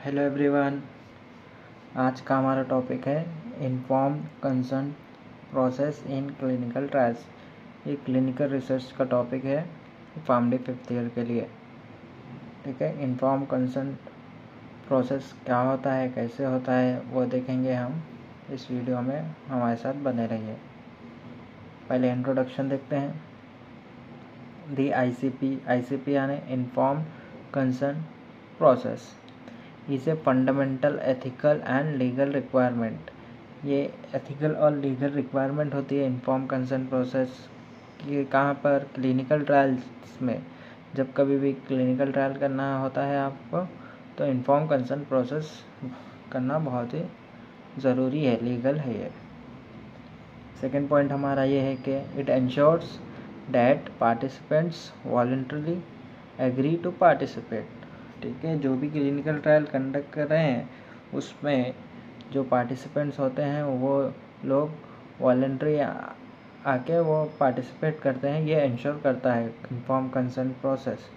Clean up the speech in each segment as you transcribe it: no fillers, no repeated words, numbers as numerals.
Hello everyone. आज का हमारा टॉपिक है informed consent process in clinical trials. ये क्लिनिकल रिसर्च का टॉपिक है PharmD 5th ईयर के लिए। ठीक है, इन्फॉर्म्ड कंसेंट प्रोसेस क्या होता है, कैसे होता है, वो देखेंगे हम इस वीडियो में। हमारे साथ बने रहिए। पहले इंट्रोडक्शन देखते हैं। दी ICP यानी इन्फॉर्म्ड कंसेंट प्रोसेस इसे fundamental ethical and legal requirement. ये एथिकल और लीगल रिक्वायरमेंट होती है इन्फॉर्म कंसेंट प्रोसेस की। कहाँ पर? क्लिनिकल ट्रायल्स में। जब कभी भी क्लिनिकल ट्रायल करना होता है आपको, तो इन्फॉर्म कंसेंट प्रोसेस करना बहुत ही ज़रूरी है, लीगल है ये। सेकेंड पॉइंट हमारा ये है कि it ensures that participants voluntarily agree to participate. ठीक है, जो भी क्लिनिकल ट्रायल कंडक्ट कर रहे हैं उसमें जो पार्टिसिपेंट्स होते हैं वो लोग वॉलंटरी आके वो पार्टिसिपेट करते हैं। ये इंश्योर करता है इन्फॉर्म कंसेंट प्रोसेस।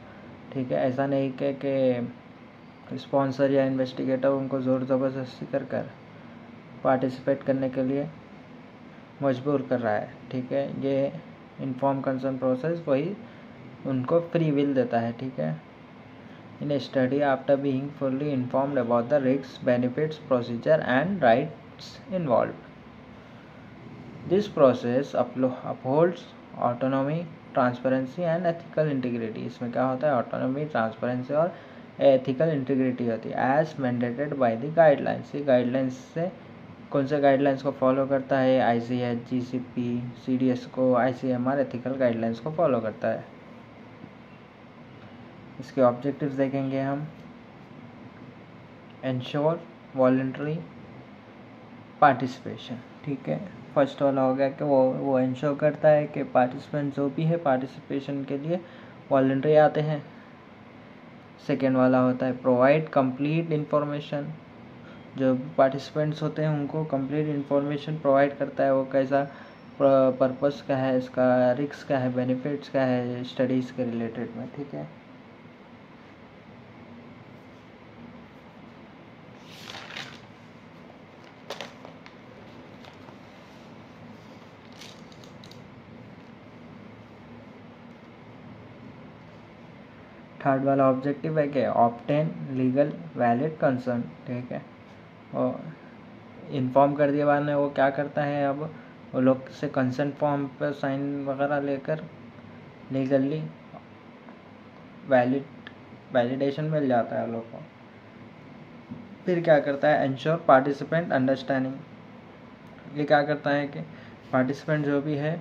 ठीक है, ऐसा नहीं कि स्पॉन्सर या इन्वेस्टिगेटर उनको ज़ोर ज़बरदस्ती कर पार्टिसिपेट करने के लिए मजबूर कर रहा है। ठीक है, ये इन्फॉर्म कंसेंट प्रोसेस वही उनको फ्री विल देता है। ठीक है, in a study after being fully informed about the risks, benefits, procedure and rights involved. This process upholds autonomy, transparency and ethical integrity. इसमें क्या होता है? autonomy, transparency और ethical integrity होती है as mandated by the guidelines। ये guidelines से कौन से गाइडलाइंस को फॉलो करता है? ICH, GCP, CDS को, ICMR एथिकल गाइडलाइंस को फॉलो करता है। इसके ऑब्जेक्टिव्स देखेंगे हम। Ensure voluntary participation. ठीक है, फर्स्ट वाला हो गया कि वो एंश्योर करता है कि पार्टिसिपेंट जो भी है पार्टिसिपेशन के लिए वॉलंटरी आते हैं। सेकेंड वाला होता है प्रोवाइड कंप्लीट इन्फॉर्मेशन। जो पार्टिसिपेंट्स होते हैं उनको कंप्लीट इन्फॉर्मेशन प्रोवाइड करता है। वो कैसा पर्पस क्या है, इसका रिस्क क्या है, बेनिफिट्स क्या है स्टडीज़ के रिलेटेड में। ठीक है, थर्ड वाला ऑब्जेक्टिव है कि ऑब्टेन लीगल वैलिड कंसर्न। ठीक है, और इन्फॉर्म कर दिया बाद में वो क्या करता है, अब वो लोग से कंसेंट फॉर्म पर साइन वगैरह लेकर लीगली वैलिडेशन मिल जाता है लोग को। फिर क्या करता है? Ensure participant understanding. ये क्या करता है कि पार्टिसिपेंट जो भी है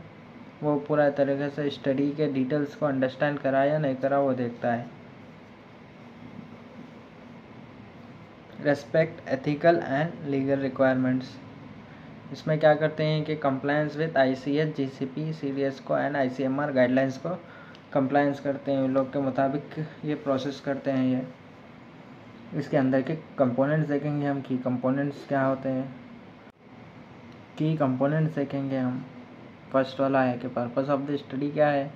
वो पूरा तरीके से स्टडी के डिटेल्स को अंडरस्टैंड करा या नहीं करा वो देखता है। Respect ethical and legal requirements. इसमें क्या करते हैं कि compliance with ICH, GCP, CDS को एंड ICMR गाइडलाइंस को कंप्लायंस करते हैं। उन लोग के मुताबिक ये प्रोसेस करते हैं। ये इसके अंदर के कंपोनेंट्स देखेंगे हम। की कंपोनेंट्स क्या होते हैं? की कंपोनेंट्स देखेंगे हम। फर्स्ट वाला है कि पर्पस ऑफ द स्टडी क्या है,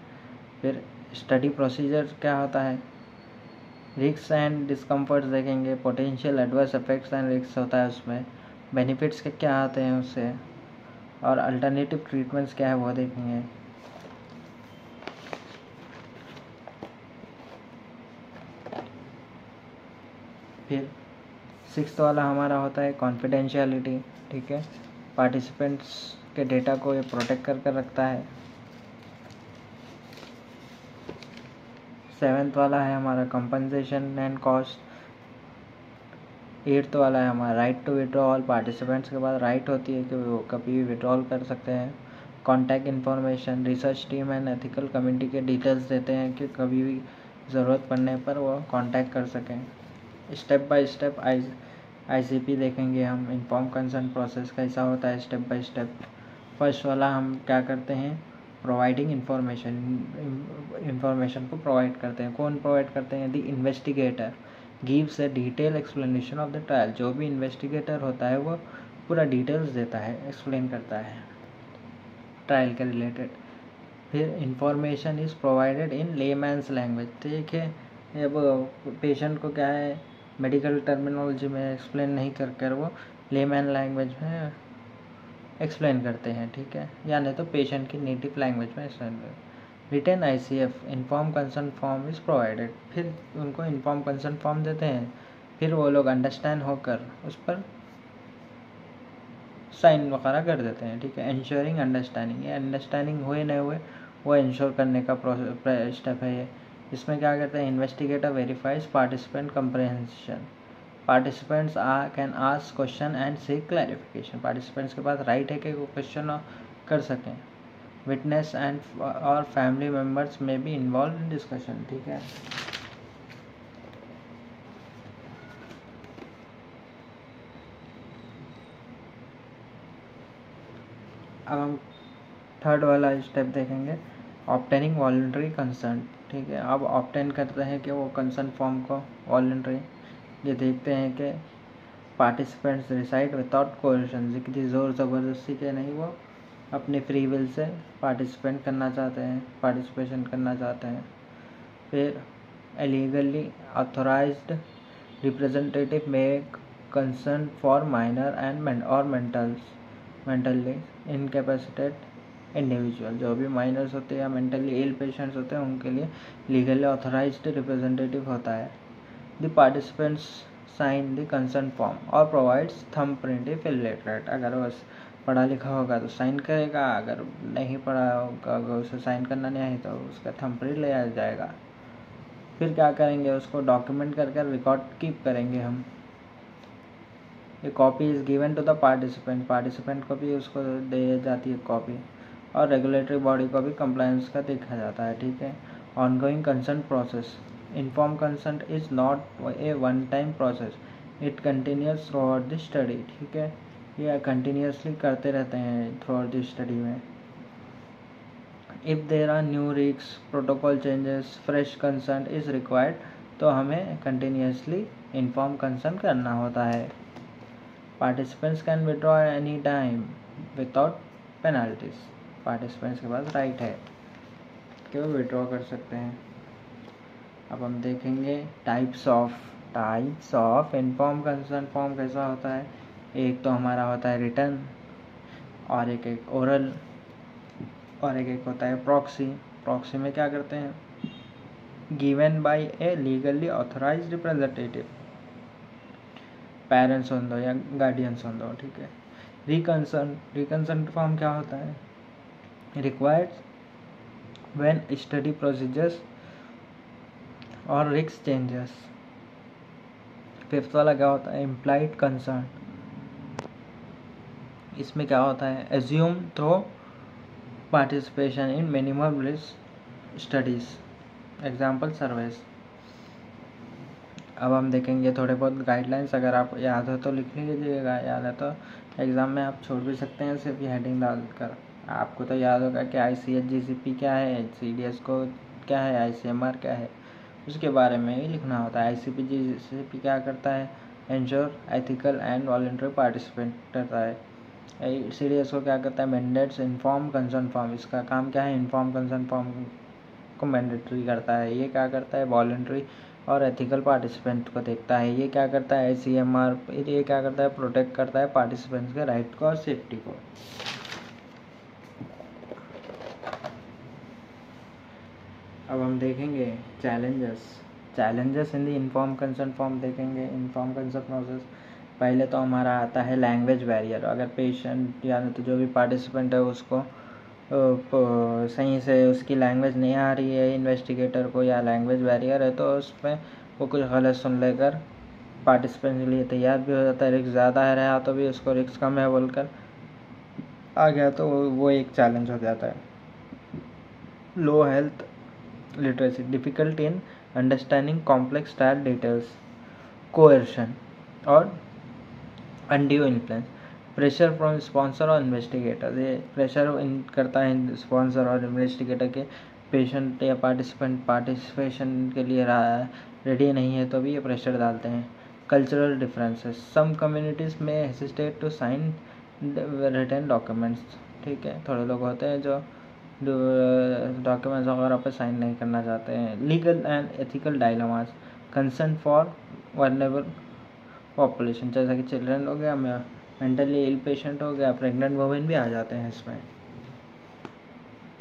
फिर स्टडी प्रोसीजर क्या होता है, रिस्क एंड डिस्कम्फर्ट्स देखेंगे, potential adverse effects and risk होता है उसमें, बेनिफिट्स के क्या आते हैं उससे, और अल्टरनेटिव ट्रीटमेंट्स क्या है वो देखेंगे। फिर सिक्स्थ वाला हमारा होता है कॉन्फिडेंशियलिटी। ठीक है, पार्टिसिपेंट्स के डेटा को ये प्रोटेक्ट कर रखता है। सेवेंथ वाला है हमारा कंपनसेशन एंड कॉस्ट। एट्थ वाला है हमारा राइट टू विड्रॉल। पार्टिसिपेंट्स के पास राइट होती है कि वो कभी भी विड्रॉल कर सकते हैं। Contact information, research team and ethical community के डिटेल्स देते हैं कि कभी भी ज़रूरत पड़ने पर वो कांटेक्ट कर सकें। स्टेप बाय स्टेप ICP देखेंगे हम। इन्फॉर्म कंसेंट प्रोसेस कैसा होता है स्टेप बाय स्टेप। फर्स्ट वाला हम क्या करते हैं? प्रोवाइडिंग इन्फॉर्मेशन को प्रोवाइड करते हैं। कौन प्रोवाइड करते हैं? The investigator gives A detail explanation of the trial. जो भी इन्वेस्टिगेटर होता है वो पूरा डिटेल्स देता है, एक्सप्लेन करता है ट्रायल के रिलेटेड। फिर information is provided in layman's language. ठीक है, अब पेशेंट को क्या है मेडिकल टर्मिनोलॉजी में एक्सप्लेन नहीं कर वो लेमैन लैंग्वेज में एक्सप्लेन करते हैं, ठीक है, या नहीं तो पेशेंट की नेटिव लैंग्वेज में एक्सप्लेन करते। Written ICF inform concern form is provided, फिर उनको इन्फॉर्म कंसर्न फॉर्म देते हैं, फिर वो लोग अंडरस्टैंड होकर उस पर साइन वगैरह कर देते हैं, ठीक है। इंश्योरिंग अंडरस्टैंडिंग, ये अंडरस्टैंडिंग हुए नहीं हुए वो इंश्योर करने का स्टेप है ये। इसमें क्या करते हैं, investigator verifies participant comprehension, participants can ask question and seek clarification, participants के पास राइट है कि वो क्वेश्चन कर सकें। विटनेस एंड और फैमिली मेम्बर्स में बी इन्वॉल्व इन डिस्कशन, ठीक है। अब हम थर्ड वाला स्टेप देखेंगे, ऑब्टेनिंग वॉलंटरी कंसेंट, ठीक है। अब ऑब्टेन करते हैं कि वो कंसेंट फॉर्म को वॉलंटरी, ये देखते हैं कि पार्टिसिपेंट्स रिसाइड विदाउट कोएर्शन, किसी ज़ोर ज़बरदस्ती के नहीं, वो अपनी फ्री विल से पार्टिसिपेशन करना चाहते हैं। फिर legally authorized representative make consent for minor and और मेंटली इनकेपेसिटेड इंडिविजुअल, जो भी माइनर्स होते हैं या मेंटली इल पेशेंट्स होते हैं उनके लिए लीगली ऑथराइज्ड रिप्रेजेंटेटिव होता है। The participants sign the consent form और provides thumb print if illiterate, अगर वो पढ़ा लिखा होगा तो साइन करेगा, अगर नहीं पढ़ा होगा, अगर उसे साइन करना नहीं है तो उसका थंब प्रिंट ले आया जाएगा। फिर क्या करेंगे, उसको डॉक्यूमेंट कर रिकॉर्ड कीप करेंगे हम। ये copy is given to the participant को भी उसको दे जाती है कॉपी, और रेगुलेटरी बॉडी को भी कंप्लायंस का देखा जाता है, ठीक है। Ongoing consent process, inform consent is not a one time process, it continuous through out the study, ठीक है। ये कंटिन्यूसली करते रहते हैं थ्रू आउट द स्टडी में। इफ़ देर आर न्यू रिक्स, protocol changes, fresh consent is required, तो हमें कंटिन्यूसली इन्फॉर्म कंसेंट करना होता है। Participants can withdraw any time without penalties, participants के पास राइट है कि वो विड्रॉ कर सकते हैं। अब हम देखेंगे types of inform consent form कैसा होता है। एक तो हमारा होता है रिटन, और एक ओरल, और एक होता है प्रॉक्सी में क्या करते हैं, given by A legally authorised representative, parents हों दो या गार्डियंस हों दो, ठीक है। रिकंसेंट फॉर्म क्या होता है, रिक्वायर्ड व्हेन स्टडी प्रोसीजर्स और रिस्क चेंजेस। फिफ्थ वाला क्या होता है, इम्प्लाइड कंसेंट, इसमें क्या होता है, assume through participation in minimum risk studies, example surveys. अब हम देखेंगे थोड़े बहुत गाइडलाइंस, अगर आप याद हो तो लिख लीजिएगा, याद है तो एग्ज़ाम में आप छोड़ भी सकते हैं सिर्फ ये हेडिंग डालकर। आपको तो याद होगा कि ICH GCP क्या है, CDS को क्या है, ICMR क्या है, उसके बारे में ही लिखना होता है। ICP GCP क्या करता है, ensure ethical and voluntary participant करता है। CDS को क्या करता है, मैंडेट्स इन्फॉर्म कंसेंट फॉर्म, इसका काम क्या है, इन्फॉर्म कंसेंट फॉर्म को मैंडेटरी करता है। ये क्या करता है, वॉलंटरी और एथिकल पार्टिसिपेंट को देखता है। ये क्या करता है, ICMR, ये क्या करता है, प्रोटेक्ट करता है पार्टिसिपेंट्स के राइट को और सेफ्टी को। अब हम देखेंगे challenges in the inform consent form देखेंगे। इन्फॉर्म कंसेंट प्रोसेस, पहले तो हमारा आता है लैंग्वेज बैरियर। अगर पेशेंट या तो जो भी पार्टिसिपेंट है उसको सही से उसकी लैंग्वेज नहीं आ रही है इन्वेस्टिगेटर को, या लैंग्वेज बैरियर है, तो उसमें वो कुछ गलत सुन लेकर पार्टिसिपेंट के लिए तैयार भी हो जाता है। रिस्क ज़्यादा है रहा तो भी उसको रिस्क कम है बोलकर आ गया, तो वो एक चैलेंज हो जाता है। Low health literacy, difficulty in understanding complex trial details, coercion और undue influence, pressure from sponsor और इन्वेस्टिगेटर। ये प्रेशर करता है स्पॉन्सर और इन्वेस्टिगेटर के, पेशेंट या पार्टिसिपेशन के लिए रेडी नहीं है तो भी ये प्रेशर डालते हैं। कल्चरल डिफरेंसेस, सम कम्युनिटीज़ में hesitate to sign written documents, ठीक है, थोड़े लोग होते हैं जो डॉक्यूमेंट्स वगैरह पे साइन नहीं करना चाहते हैं। Legal and ethical dilemmas, concern for vulnerable population, जैसा कि चिल्ड्रन हो गया, मेंटली इल पेशेंट हो गया, प्रेग्नेंट वुमेन भी आ जाते हैं इसमें।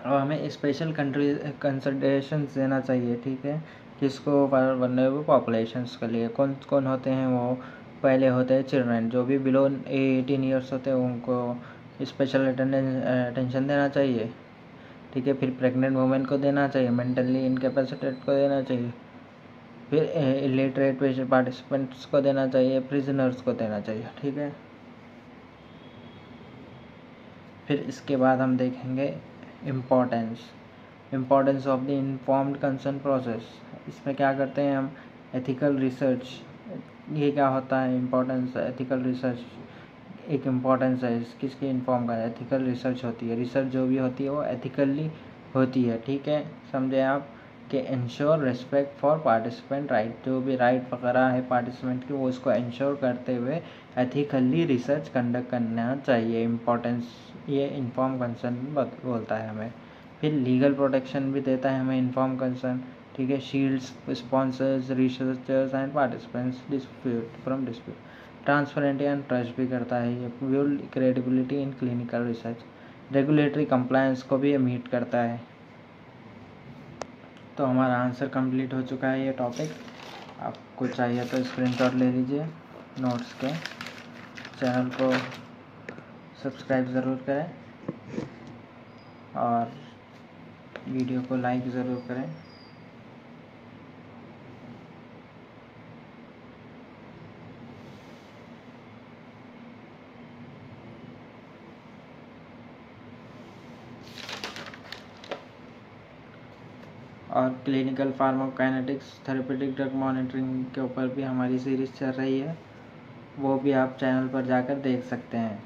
और हमें स्पेशल कंसिडरेशन देना चाहिए, ठीक है, किसको, वल्नरेबल पॉपुलेशंस के लिए। कौन कौन होते हैं वो? पहले होते हैं चिल्ड्रन, जो भी बिलो 18 ईयर्स होते हैं उनको स्पेशल अटेंशन देना चाहिए, ठीक है। फिर प्रेग्नेंट वुमेन को देना चाहिए, मेंटली इनकेपेसिटेड को देना चाहिए, फिर इलिटरेट पेशेंट पार्टिसिपेंट्स को देना चाहिए, प्रिजनर्स को देना चाहिए, ठीक है। फिर इसके बाद हम देखेंगे importance of the informed concern process. इसमें क्या करते हैं हम? Ethical research. ये क्या होता है? इम्पोर्टेंस एथिकल रिसर्च एक इम्पोर्टेंस है किसकी इन्फॉर्म का? एथिकल रिसर्च होती है। रिसर्च जो भी होती है वो एथिकली होती है, ठीक है, समझे आप, कि ensure respect for participant right, जो भी राइट वगैरह है पार्टिसिपेंट की वो उसको इंश्योर करते हुए एथिकली रिसर्च कंडक्ट करना चाहिए। इम्पोर्टेंस ये इन्फॉर्म कंसर्न बोलता है हमें। फिर लीगल प्रोटेक्शन भी देता है हमें इन्फॉर्म कंसर्न, ठीक है। Shields sponsors, researchers and participants from dispute. Transparent and trust भी करता है ये। Build credibility in clinical research. Regulatory compliance को भी ये मीट करता है। तो हमारा आंसर कंप्लीट हो चुका है ये टॉपिक। आपको चाहिए तो स्क्रीनशॉट ले लीजिए नोट्स के। चैनल को सब्सक्राइब ज़रूर करें और वीडियो को लाइक ज़रूर करें। और clinical pharmacokinetics therapeutic drug monitoring के ऊपर भी हमारी सीरीज़ चल रही है, वो भी आप चैनल पर जाकर देख सकते हैं।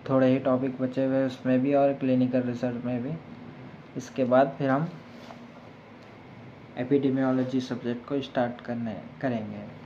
थोड़े ही टॉपिक बचे हुए उसमें भी और क्लिनिकल रिसर्च में भी। इसके बाद फिर हम एपिडेमियोलॉजी सब्जेक्ट को स्टार्ट करेंगे।